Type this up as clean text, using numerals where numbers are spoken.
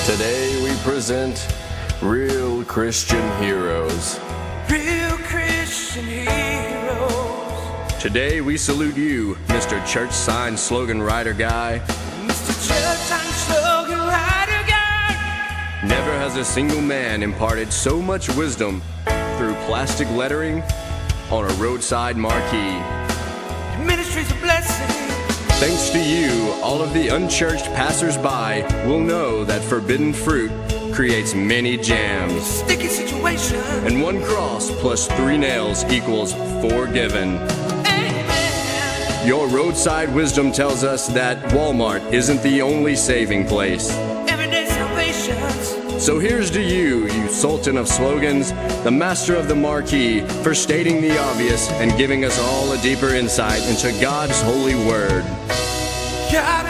Today we present Real Christian Heroes. Real Christian heroes. Today we salute you, Mr. Church Sign Slogan Writer Guy. Mr. Church Sign Slogan Writer Guy. Never has a single man imparted so much wisdom through plastic lettering on a roadside marquee. Your ministry's a blessing. Thanks to you, all of the unchurched passers-by will know that forbidden fruit creates many jams. Sticky situation. And 1 cross plus 3 nails equals forgiven. Amen. Your roadside wisdom tells us that Walmart isn't the only saving place. Everyday salvations. So here's to you, you sultan of slogans, the master of the marquee, for stating the obvious and giving us all a deeper insight into God's holy word. God